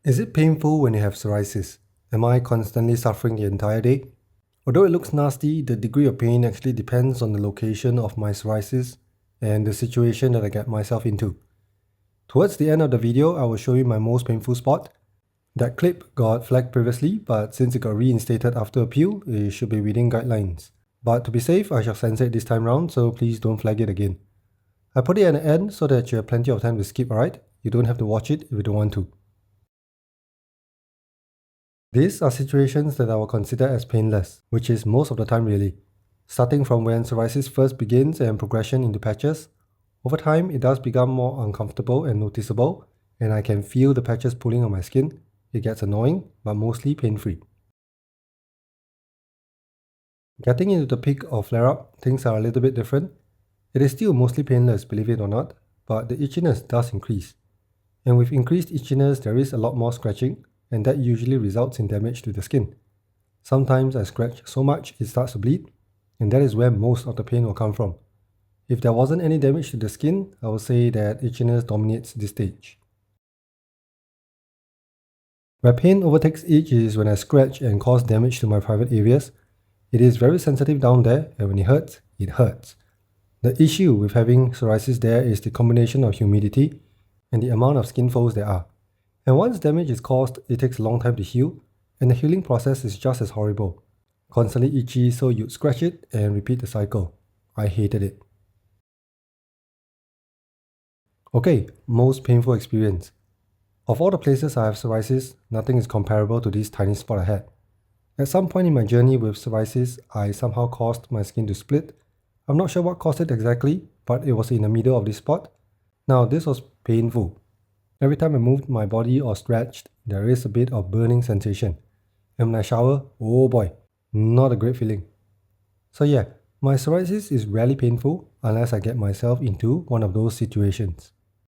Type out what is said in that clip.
Is it painful when you have psoriasis? Am I constantly suffering the entire day? Although it looks nasty, the degree of pain actually depends on the location of my psoriasis and the situation that I get myself into. Towards the end of the video, I will show you my most painful spot. That clip got flagged previously, but since it got reinstated after appeal, it should be within guidelines. But to be safe, I shall censor it this time round, so please don't flag it again. I put it at the end so that you have plenty of time to skip, alright? You don't have to watch it if you don't want to. These are situations that I will consider as painless, which is most of the time really. Starting from when psoriasis first begins and progression into patches, over time it does become more uncomfortable and noticeable, and I can feel the patches pulling on my skin. It gets annoying, but mostly pain-free. Getting into the peak of flare-up, things are a little bit different. It is still mostly painless, believe it or not, but the itchiness does increase. And with increased itchiness, there is a lot more scratching, and that usually results in damage to the skin. Sometimes I scratch so much it starts to bleed, and that is where most of the pain will come from. If there wasn't any damage to the skin, I would say that itchiness dominates this stage. Where pain overtakes itch is when I scratch and cause damage to my private areas. It is very sensitive down there, and when it hurts, it hurts. The issue with having psoriasis there is the combination of humidity and the amount of skin folds there are. And once damage is caused, it takes a long time to heal, and the healing process is just as horrible. Constantly itchy, so you'd scratch it and repeat the cycle. I hated it. Okay, most painful experience. Of all the places I have psoriasis, nothing is comparable to this tiny spot I had. At some point in my journey with psoriasis, I somehow caused my skin to split. I'm not sure what caused it exactly, but it was in the middle of this spot. Now, this was painful. Every time I moved my body or stretched, there is a bit of burning sensation. And when I shower, oh boy, not a great feeling. So yeah, my psoriasis is rarely painful unless I get myself into one of those situations.